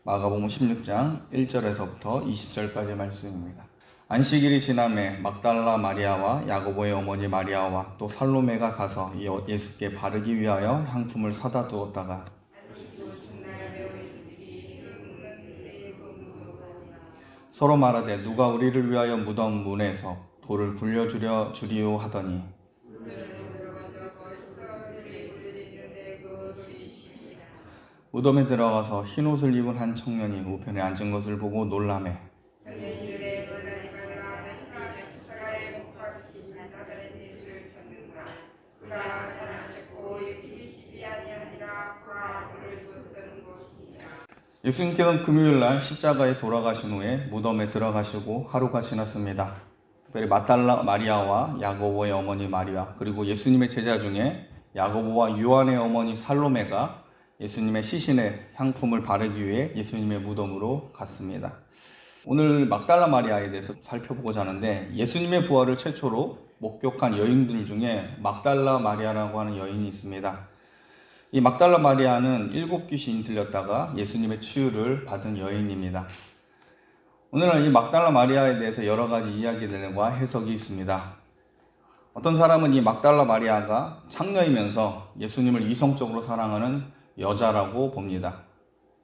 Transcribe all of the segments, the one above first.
마가복음 16장 1절에서부터 20절까지 말씀입니다. 안식일이 지남에 막달라 마리아와 야고보의 어머니 마리아와 또 살로메가 가서 예수께 바르기 위하여 향품을 사다 두었다가 서로 말하되 누가 우리를 위하여 무덤 문에서 돌을 굴려주려 주리오 하더니 무덤에 들어가서 흰 옷을 입은 한 청년이 우편에 앉은 것을 보고 놀라매 예수님께서는 금요일날 십자가에 돌아가신 후에 무덤에 들어가시고 하루가 지났습니다. 특별히 막달라 마리아와 야고보의 어머니 마리아 그리고 예수님의 제자 중에 야고보와 요한의 어머니 살로메가 예수님의 시신에 향품을 바르기 위해 예수님의 무덤으로 갔습니다. 오늘 막달라 마리아에 대해서 살펴보고자 하는데 예수님의 부활을 최초로 목격한 여인들 중에 막달라 마리아라고 하는 여인이 있습니다. 이 막달라 마리아는 7 귀신이 들렸다가 예수님의 치유를 받은 여인입니다. 오늘은 이 막달라 마리아에 대해서 여러 가지 이야기들과 해석이 있습니다. 어떤 사람은 이 막달라 마리아가 창녀이면서 예수님을 이성적으로 사랑하는 여자라고 봅니다.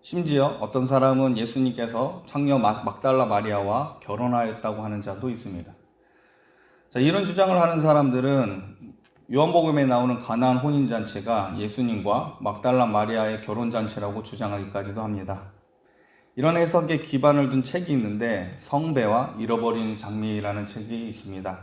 심지어 어떤 사람은 예수님께서 창녀 막달라 마리아와 결혼하였다고 하는 자도 있습니다. 자, 이런 주장을 하는 사람들은 요한복음에 나오는 가나안 혼인잔치가 예수님과 막달라 마리아의 결혼잔치라고 주장하기까지도 합니다. 이런 해석에 기반을 둔 책이 있는데 성배와 잃어버린 장미라는 책이 있습니다.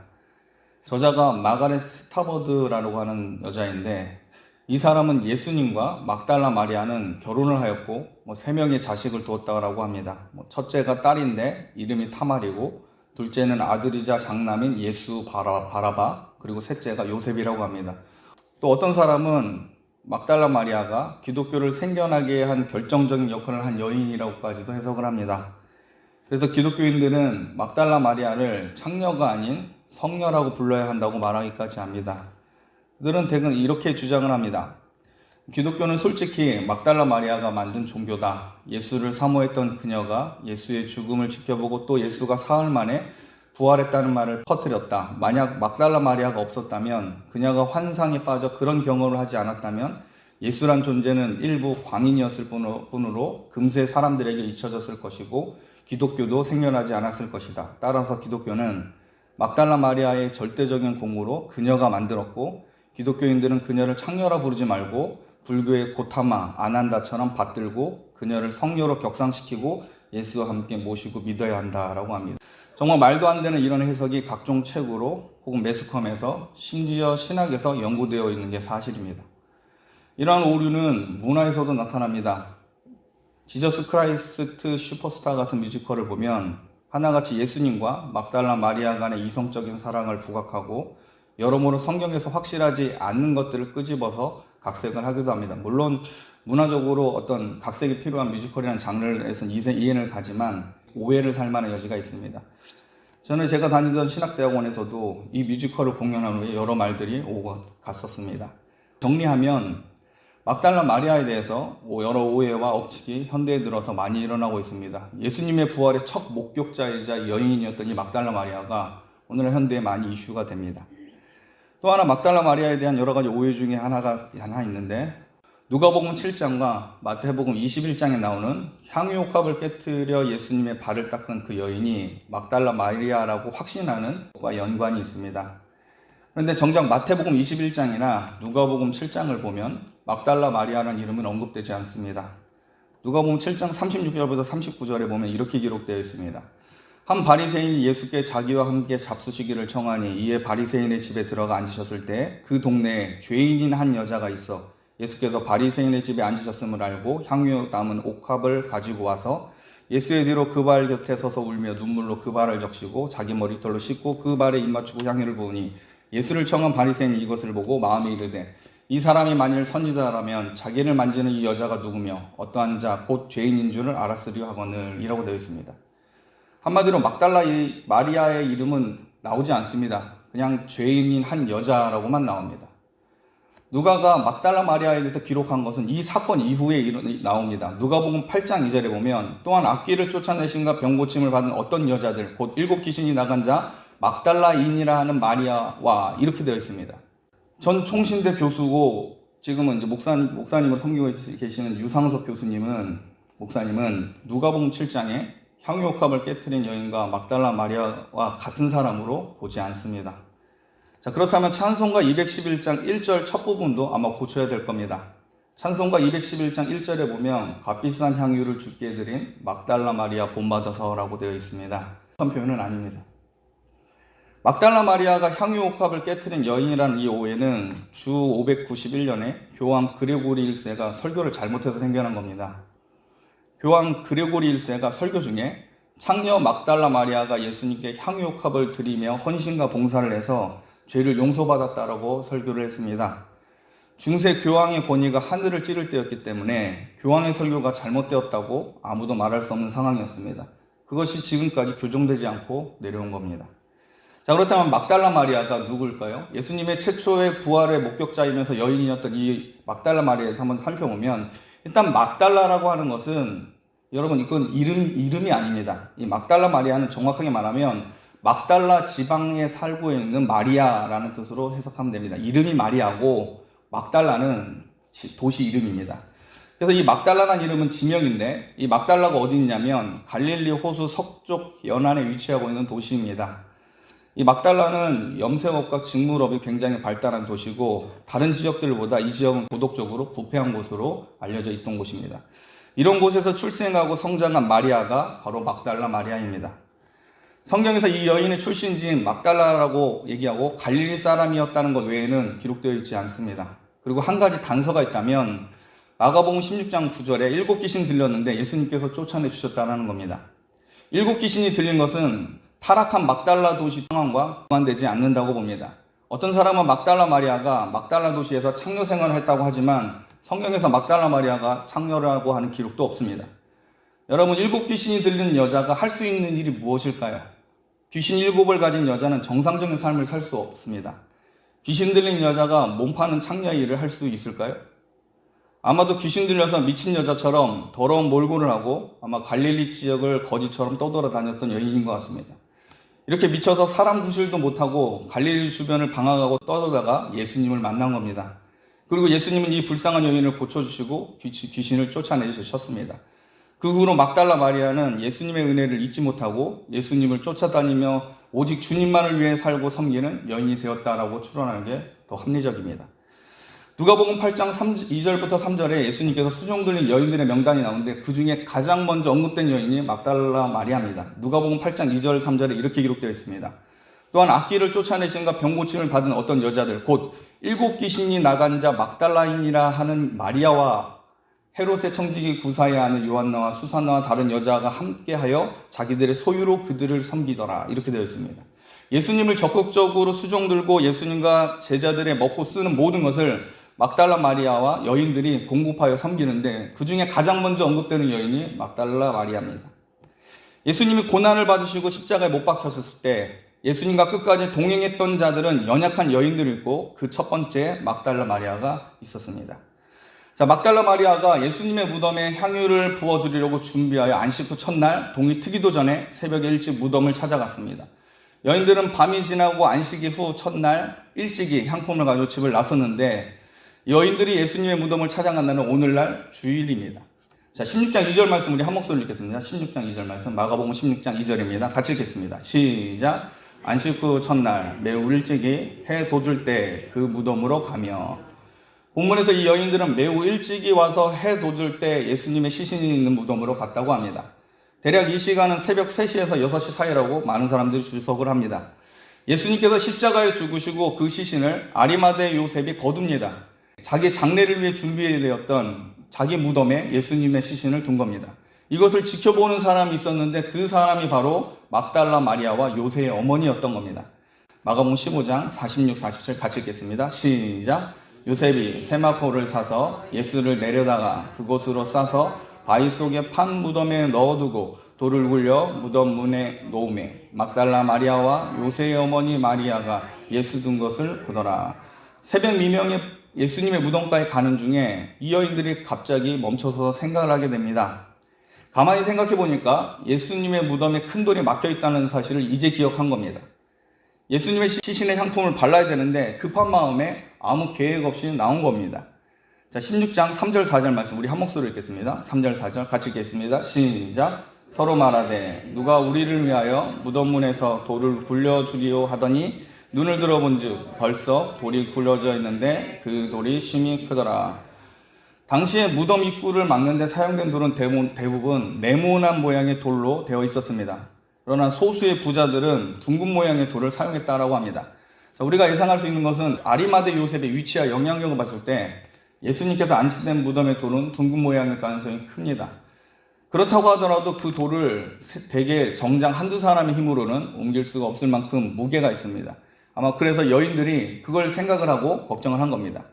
저자가 마가렛 스타버드라고 하는 여자인데 이 사람은 예수님과 막달라 마리아는 결혼을 하였고 3명의 자식을 두었다고 합니다. 첫째가 딸인데 이름이 타말이고 둘째는 아들이자 장남인 예수 바라바 그리고 셋째가 요셉이라고 합니다. 또 어떤 사람은 막달라 마리아가 기독교를 생겨나게 한 결정적인 역할을 한 여인이라고까지도 해석을 합니다. 그래서 기독교인들은 막달라 마리아를 창녀가 아닌 성녀라고 불러야 한다고 말하기까지 합니다. 그들은 대개 이렇게 주장을 합니다. 기독교는 솔직히 막달라 마리아가 만든 종교다. 예수를 사모했던 그녀가 예수의 죽음을 지켜보고 또 예수가 사흘 만에 부활했다는 말을 퍼뜨렸다. 만약 막달라 마리아가 없었다면 그녀가 환상에 빠져 그런 경험을 하지 않았다면 예수란 존재는 일부 광인이었을 뿐으로 금세 사람들에게 잊혀졌을 것이고 기독교도 생겨나지 않았을 것이다. 따라서 기독교는 막달라 마리아의 절대적인 공으로 그녀가 만들었고 기독교인들은 그녀를 창녀라 부르지 말고 불교의 고타마, 아난다처럼 받들고 그녀를 성녀로 격상시키고 예수와 함께 모시고 믿어야 한다라고 합니다. 정말 말도 안 되는 이런 해석이 각종 책으로 혹은 매스컴에서 심지어 신학에서 연구되어 있는 게 사실입니다. 이러한 오류는 문화에서도 나타납니다. 지저스 크라이스트 슈퍼스타 같은 뮤지컬을 보면 하나같이 예수님과 막달라 마리아 간의 이성적인 사랑을 부각하고 여러모로 성경에서 확실하지 않는 것들을 끄집어서 각색을 하기도 합니다. 물론 문화적으로 어떤 각색이 필요한 뮤지컬이라는 장르에서는 이해를 가지만 오해를 살 만한 여지가 있습니다. 저는 제가 다니던 신학대학원에서도 이 뮤지컬을 공연한 후에 여러 말들이 오고 갔었습니다. 정리하면 막달라 마리아에 대해서 여러 오해와 억측이 현대에 들어서 많이 일어나고 있습니다. 예수님의 부활의 첫 목격자이자 여인이었던 이 막달라 마리아가 오늘 현대에 많이 이슈가 됩니다. 또 하나 막달라 마리아에 대한 여러 가지 오해 중에 하나 있는데 누가복음 7장과 마태복음 21장에 나오는 향유옥합을 깨뜨려 예수님의 발을 닦은 그 여인이 막달라 마리아라고 확신하는 것과 연관이 있습니다. 그런데 정작 마태복음 21장이나 누가복음 7장을 보면 막달라 마리아라는 이름은 언급되지 않습니다. 누가복음 7장 36절부터 39절에 보면 이렇게 기록되어 있습니다. 한 바리새인이 예수께 자기와 함께 잡수시기를 청하니 이에 바리새인의 집에 들어가 앉으셨을 때 그 동네에 죄인인 한 여자가 있어 예수께서 바리새인의 집에 앉으셨음을 알고 향유 담은 옥합을 가지고 와서 예수의 뒤로 그 발 곁에 서서 울며 눈물로 그 발을 적시고 자기 머리털로 씻고 그 발에 입 맞추고 향유를 부으니 예수를 청한 바리새인이 이것을 보고 마음에 이르되 이 사람이 만일 선지자라면 자기를 만지는 이 여자가 누구며 어떠한 자 곧 죄인인 줄을 알았으려 하거늘 이라고 되어 있습니다. 한마디로 막달라 마리아의 이름은 나오지 않습니다. 그냥 죄인인 한 여자라고만 나옵니다. 누가가 막달라 마리아에 대해서 기록한 것은 이 사건 이후에 나옵니다. 누가복음 8장 2절에 보면 또한 악귀를 쫓아내신가 병고침을 받은 어떤 여자들 곧 7 귀신이 나간 자 막달라인이라 하는 마리아와 이렇게 되어 있습니다. 전 총신대 교수고 지금은 이제 목사님으로 섬기고 계시는 유상석 목사님은 누가복음 7장에 향유옥합을 깨뜨린 여인과 막달라 마리아와 같은 사람으로 보지 않습니다. 자, 그렇다면 찬송가 211장 1절 첫 부분도 아마 고쳐야 될 겁니다. 찬송가 211장 1절에 보면 값비싼 향유를 주께 드린 막달라 마리아 본받아서라고 되어 있습니다. 그런 표현은 아닙니다. 막달라 마리아가 향유옥합을 깨뜨린 여인이라는 이 오해는 주 591년에 교황 그레고리 1세가 설교를 잘못해서 생겨난 겁니다. 교황 그레고리 1세가 설교 중에 창녀 막달라 마리아가 예수님께 향유옥합을 드리며 헌신과 봉사를 해서 죄를 용서받았다라고 설교를 했습니다. 중세 교황의 권위가 하늘을 찌를 때였기 때문에 교황의 설교가 잘못되었다고 아무도 말할 수 없는 상황이었습니다. 그것이 지금까지 교정되지 않고 내려온 겁니다. 자, 그렇다면 막달라 마리아가 누굴까요? 예수님의 최초의 부활의 목격자이면서 여인이었던 이 막달라 마리아에서 한번 살펴보면 일단 막달라라고 하는 것은 여러분 이건 이름이 아닙니다. 이 막달라 마리아는 정확하게 말하면 막달라 지방에 살고 있는 마리아라는 뜻으로 해석하면 됩니다. 이름이 마리아고 막달라는 도시 이름입니다. 그래서 이 막달라라는 이름은 지명인데 이 막달라가 어디 있냐면 갈릴리 호수 서쪽 연안에 위치하고 있는 도시입니다. 이 막달라는 염색업과 직물업이 굉장히 발달한 도시고 다른 지역들보다 이 지역은 도덕적으로 부패한 곳으로 알려져 있던 곳입니다. 이런 곳에서 출생하고 성장한 마리아가 바로 막달라 마리아입니다. 성경에서 이 여인의 출신지인 막달라라고 얘기하고 갈릴리 사람이었다는 것 외에는 기록되어 있지 않습니다. 그리고 한 가지 단서가 있다면 마가복음 16장 9절에 7 귀신 들렸는데 예수님께서 쫓아내 주셨다는 겁니다. 7 귀신이 들린 것은 타락한 막달라 도시 상황과 무관되지 않는다고 봅니다. 어떤 사람은 막달라 마리아가 막달라 도시에서 창녀 생활을 했다고 하지만 성경에서 막달라 마리아가 창녀라고 하는 기록도 없습니다. 여러분, 7 귀신이 들린 여자가 할 수 있는 일이 무엇일까요? 귀신 7을 가진 여자는 정상적인 삶을 살 수 없습니다. 귀신 들린 여자가 몸 파는 창녀 일을 할 수 있을까요? 아마도 귀신 들려서 미친 여자처럼 더러운 몰골을 하고 아마 갈릴리 지역을 거지처럼 떠돌아다녔던 여인인 것 같습니다. 이렇게 미쳐서 사람 구실도 못하고 갈릴리 주변을 방황하고 떠돌다가 예수님을 만난 겁니다. 그리고 예수님은 이 불쌍한 여인을 고쳐주시고 귀신을 쫓아내주셨습니다. 그 후로 막달라 마리아는 예수님의 은혜를 잊지 못하고 예수님을 쫓아다니며 오직 주님만을 위해 살고 섬기는 여인이 되었다라고 추론하는 게 더 합리적입니다. 누가복음 8장 2절부터 3절에 예수님께서 수종 들린 여인들의 명단이 나오는데 그 중에 가장 먼저 언급된 여인이 막달라 마리아입니다. 누가복음 8장 2절 3절에 이렇게 기록되어 있습니다. 또한 악귀를 쫓아내신가 병고침을 받은 어떤 여자들 곧 7 귀신이 나간 자 막달라인이라 하는 마리아와 헤롯의 청지기 구사야 하는 요한나와 수산나와 다른 여자가 함께하여 자기들의 소유로 그들을 섬기더라 이렇게 되어 있습니다. 예수님을 적극적으로 수종 들고 예수님과 제자들의 먹고 쓰는 모든 것을 막달라 마리아와 여인들이 공급하여 섬기는데 그 중에 가장 먼저 언급되는 여인이 막달라 마리아입니다. 예수님이 고난을 받으시고 십자가에 못 박혔을 때 예수님과 끝까지 동행했던 자들은 연약한 여인들이 있고 그 첫 번째 막달라 마리아가 있었습니다. 자, 막달라 마리아가 예수님의 무덤에 향유를 부어드리려고 준비하여 안식 후 첫날 동이 트기도 전에 새벽에 일찍 무덤을 찾아갔습니다. 여인들은 밤이 지나고 안식일 후 첫날 일찍이 향품을 가지고 집을 나섰는데 여인들이 예수님의 무덤을 찾아간 날은 오늘날 주일입니다. 자, 16장 2절 말씀 우리 한 목소리로 읽겠습니다. 16장 2절 말씀 마가복음 16장 2절입니다. 같이 읽겠습니다. 시작. 안식 후 첫날 매우 일찍이 해 돋을 때 그 무덤으로 가며 본문에서 이 여인들은 매우 일찍이 와서 해 돋을 때 예수님의 시신이 있는 무덤으로 갔다고 합니다. 대략 이 시간은 새벽 3시에서 6시 사이라고 많은 사람들이 주석을 합니다. 예수님께서 십자가에 죽으시고 그 시신을 아리마대 요셉이 거둡니다. 자기 장례를 위해 준비되었던 자기 무덤에 예수님의 시신을 둔 겁니다. 이것을 지켜보는 사람이 있었는데 그 사람이 바로 막달라 마리아와 요새의 어머니였던 겁니다. 마가복음 15장 46, 47 같이 읽겠습니다. 시작. 요셉이 세마포를 사서 예수를 내려다가 그곳으로 싸서 바위 속에 판 무덤에 넣어두고 돌을 굴려 무덤 문에 놓음에 막달라 마리아와 요새의 어머니 마리아가 예수 둔 것을 보더라. 새벽 미명에 예수님의 무덤가에 가는 중에 이 여인들이 갑자기 멈춰서 생각을 하게 됩니다. 가만히 생각해 보니까 예수님의 무덤에 큰 돌이 막혀 있다는 사실을 이제 기억한 겁니다. 예수님의 시신의 향품을 발라야 되는데 급한 마음에 아무 계획 없이 나온 겁니다. 자, 16장 3절 4절 말씀 우리 한 목소리로 읽겠습니다. 3절 4절 같이 읽겠습니다. 시작. 서로 말하되 누가 우리를 위하여 무덤문에서 돌을 굴려주리오 하더니 눈을 들어본즉 벌써 돌이 굴려져 있는데 그 돌이 심히 크더라. 당시에 무덤 입구를 막는 데 사용된 돌은 대부분 네모난 모양의 돌로 되어 있었습니다. 그러나 소수의 부자들은 둥근 모양의 돌을 사용했다라고 합니다. 자, 우리가 예상할 수 있는 것은 아리마대 요셉의 위치와 영향력을 봤을 때 예수님께서 안치된 무덤의 돌은 둥근 모양일 가능성이 큽니다. 그렇다고 하더라도 그 돌을 대개 정장 한두 사람의 힘으로는 옮길 수가 없을 만큼 무게가 있습니다. 아마 그래서 여인들이 그걸 생각을 하고 걱정을 한 겁니다.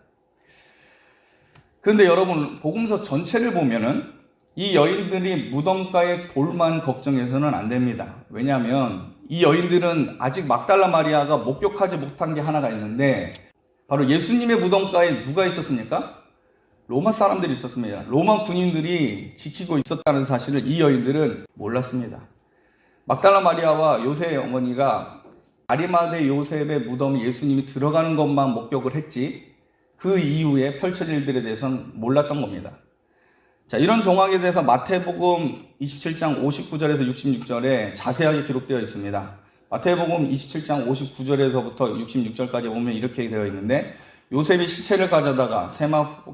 그런데 여러분, 복음서 전체를 보면은 이 여인들이 무덤가의 돌만 걱정해서는 안 됩니다. 왜냐하면 이 여인들은 아직 막달라 마리아가 목격하지 못한 게 하나가 있는데 바로 예수님의 무덤가에 누가 있었습니까? 로마 사람들이 있었습니다. 로마 군인들이 지키고 있었다는 사실을 이 여인들은 몰랐습니다. 막달라 마리아와 요셉의 어머니가 아리마대 요셉의 무덤에 예수님이 들어가는 것만 목격을 했지 그 이후에 펼쳐질 일들에 대해서는 몰랐던 겁니다. 자, 이런 정황에 대해서 마태복음 27장 59절에서 66절에 자세하게 기록되어 있습니다. 마태복음 27장 59절에서부터 66절까지 보면 이렇게 되어 있는데 요셉이 시체를 가져다가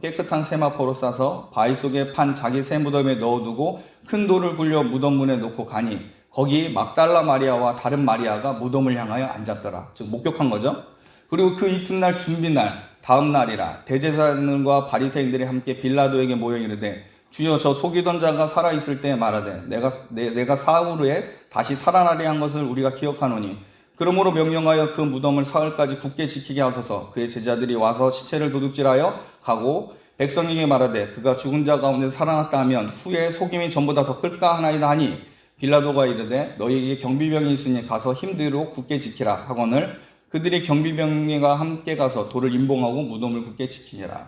깨끗한 세마포로 싸서 바위 속에 판 자기 새 무덤에 넣어두고 큰 돌을 굴려 무덤 문에 놓고 가니 거기 막달라 마리아와 다른 마리아가 무덤을 향하여 앉았더라. 즉 목격한 거죠. 그리고 그 이튿날 준비날 다음 날이라 대제사장들과 바리새인들이 함께 빌라도에게 모여 이르되 주여 저 속이던 자가 살아있을 때 말하되 내가 사후에 다시 살아나리 한 것을 우리가 기억하노니 그러므로 명령하여 그 무덤을 사흘까지 굳게 지키게 하소서. 그의 제자들이 와서 시체를 도둑질하여 가고 백성에게 말하되 그가 죽은 자 가운데 살아났다 하면 후에 속임이 전보다 더 클까 하나이다 하니 빌라도가 이르되 너희에게 경비병이 있으니 가서 힘대로 굳게 지키라 하거늘 그들이 경비병과 함께 가서 돌을 임봉하고 무덤을 굳게 지키니라.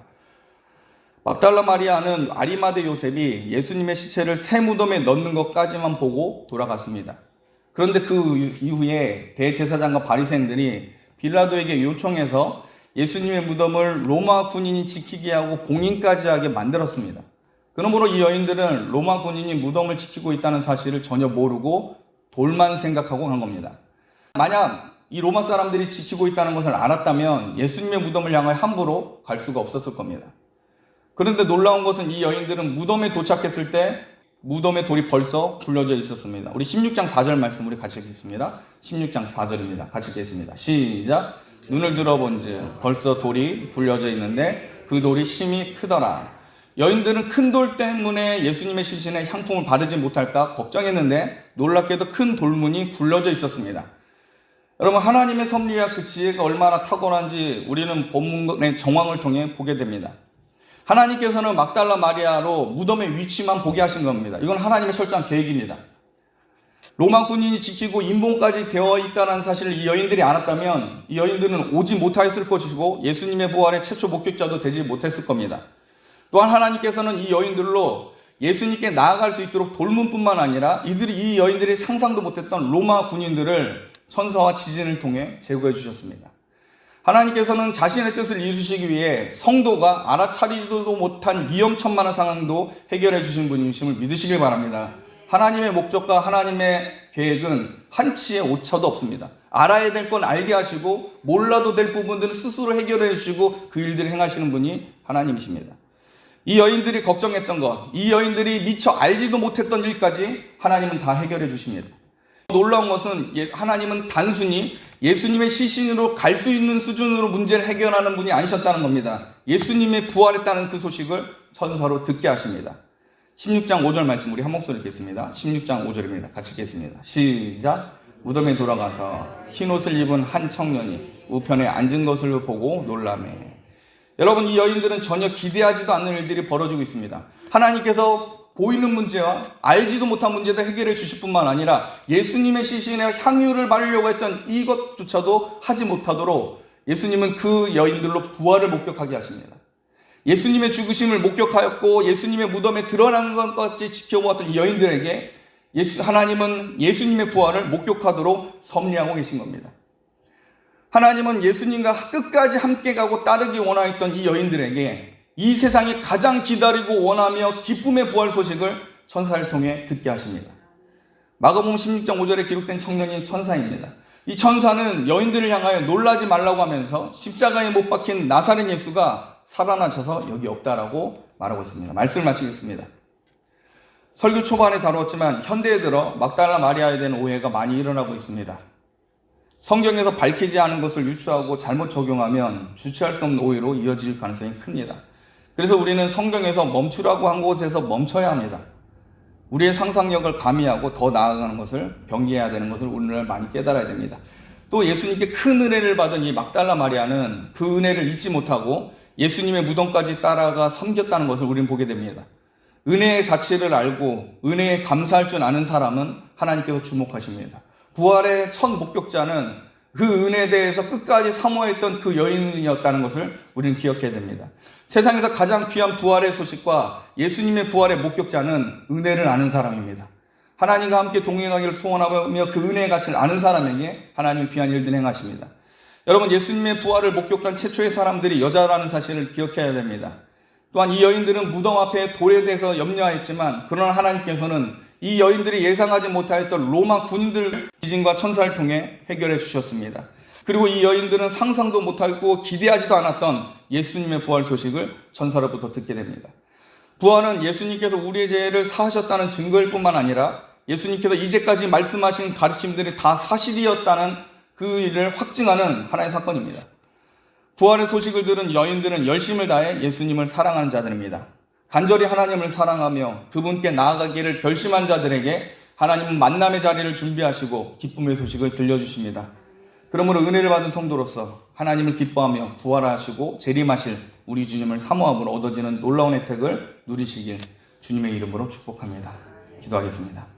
막달라 마리아는 아리마대 요셉이 예수님의 시체를 새 무덤에 넣는 것까지만 보고 돌아갔습니다. 그런데 그 이후에 대제사장과 바리새인들이 빌라도에게 요청해서 예수님의 무덤을 로마 군인이 지키게 하고 봉인까지 하게 만들었습니다. 그러므로 이 여인들은 로마 군인이 무덤을 지키고 있다는 사실을 전혀 모르고 돌만 생각하고 간 겁니다. 만약 이 로마 사람들이 지키고 있다는 것을 알았다면 예수님의 무덤을 향해 함부로 갈 수가 없었을 겁니다. 그런데 놀라운 것은 이 여인들은 무덤에 도착했을 때 무덤의 돌이 벌써 굴려져 있었습니다. 우리 16장 4절 말씀 우리 같이 읽겠습니다. 16장 4절입니다. 같이 읽겠습니다. 시작. 눈을 들어본즉 벌써 돌이 굴려져 있는데 그 돌이 심히 크더라. 여인들은 큰 돌 때문에 예수님의 시신에 향품을 바르지 못할까 걱정했는데 놀랍게도 큰 돌문이 굴려져 있었습니다. 여러분, 하나님의 섭리와 그 지혜가 얼마나 탁월한지 우리는 본문의 정황을 통해 보게 됩니다. 하나님께서는 막달라 마리아로 무덤의 위치만 보게 하신 겁니다. 이건 하나님의 철저한 계획입니다. 로마 군인이 지키고 임봉까지 되어 있다는 사실을 이 여인들이 알았다면 이 여인들은 오지 못하였을 것이고 예수님의 부활의 최초 목격자도 되지 못했을 겁니다. 또한 하나님께서는 이 여인들로 예수님께 나아갈 수 있도록 돌문뿐만 아니라 이 여인들이 상상도 못했던 로마 군인들을 천사와 지진을 통해 제거해 주셨습니다. 하나님께서는 자신의 뜻을 이루시기 위해 성도가 알아차리지도 못한 위험천만한 상황도 해결해 주신 분이심을 믿으시길 바랍니다. 하나님의 목적과 하나님의 계획은 한치의 오차도 없습니다. 알아야 될 건 알게 하시고 몰라도 될 부분들은 스스로 해결해 주시고 그 일들을 행하시는 분이 하나님이십니다. 이 여인들이 걱정했던 것, 이 여인들이 미처 알지도 못했던 일까지 하나님은 다 해결해 주십니다. 놀라운 것은 하나님은 단순히 예수님의 시신으로 갈 수 있는 수준으로 문제를 해결하는 분이 아니셨다는 겁니다. 예수님의 부활했다는 그 소식을 천사로 듣게 하십니다. 16장 5절 말씀 우리 한 목소리 읽겠습니다. 16장 5절입니다. 같이 읽겠습니다. 시작. 무덤에 돌아가서 흰옷을 입은 한 청년이 우편에 앉은 것을 보고 놀라매. 여러분, 이 여인들은 전혀 기대하지도 않는 일들이 벌어지고 있습니다. 하나님께서 보이는 문제와 알지도 못한 문제도 해결해 주실 뿐만 아니라 예수님의 시신에 향유를 바르려고 했던 이것조차도 하지 못하도록 예수님은 그 여인들로 부활을 목격하게 하십니다. 예수님의 죽으심을 목격하였고 예수님의 무덤에 드러난 것까지 지켜보았던 이 여인들에게 하나님은 예수님의 부활을 목격하도록 섭리하고 계신 겁니다. 하나님은 예수님과 끝까지 함께 가고 따르기 원하였던 이 여인들에게 이 세상이 가장 기다리고 원하며 기쁨의 부활 소식을 천사를 통해 듣게 하십니다. 마가복음 16장 5절에 기록된 청년이 천사입니다. 이 천사는 여인들을 향하여 놀라지 말라고 하면서 십자가에 못 박힌 나사렛 예수가 살아나셔서 여기 없다라고 말하고 있습니다. 말씀을 마치겠습니다. 설교 초반에 다루었지만 현대에 들어 막달라 마리아에 대한 오해가 많이 일어나고 있습니다. 성경에서 밝히지 않은 것을 유추하고 잘못 적용하면 주체할 수 없는 오해로 이어질 가능성이 큽니다. 그래서 우리는 성경에서 멈추라고 한 곳에서 멈춰야 합니다. 우리의 상상력을 가미하고 더 나아가는 것을 경계해야 되는 것을 오늘날 많이 깨달아야 됩니다. 또 예수님께 큰 은혜를 받은 이 막달라 마리아는 그 은혜를 잊지 못하고 예수님의 무덤까지 따라가 섬겼다는 것을 우리는 보게 됩니다. 은혜의 가치를 알고 은혜에 감사할 줄 아는 사람은 하나님께서 주목하십니다. 부활의 첫 목격자는 그 은혜에 대해서 끝까지 사모했던 그 여인이었다는 것을 우리는 기억해야 됩니다. 세상에서 가장 귀한 부활의 소식과 예수님의 부활의 목격자는 은혜를 아는 사람입니다. 하나님과 함께 동행하기를 소원하며 그 은혜의 가치를 아는 사람에게 하나님은 귀한 일들을 행하십니다. 여러분, 예수님의 부활을 목격한 최초의 사람들이 여자라는 사실을 기억해야 됩니다. 또한 이 여인들은 무덤 앞에 돌에 대해서 염려하였지만 그러나 하나님께서는 이 여인들이 예상하지 못하였던 로마 군인들 지진과 천사를 통해 해결해 주셨습니다. 그리고 이 여인들은 상상도 못하고 기대하지도 않았던 예수님의 부활 소식을 천사로부터 듣게 됩니다. 부활은 예수님께서 우리의 죄를 사하셨다는 증거일 뿐만 아니라 예수님께서 이제까지 말씀하신 가르침들이 다 사실이었다는 그 일을 확증하는 하나의 사건입니다. 부활의 소식을 들은 여인들은 열심을 다해 예수님을 사랑하는 자들입니다. 간절히 하나님을 사랑하며 그분께 나아가기를 결심한 자들에게 하나님은 만남의 자리를 준비하시고 기쁨의 소식을 들려주십니다. 그러므로 은혜를 받은 성도로서 하나님을 기뻐하며 부활하시고 재림하실 우리 주님을 사모함으로 얻어지는 놀라운 혜택을 누리시길 주님의 이름으로 축복합니다. 기도하겠습니다.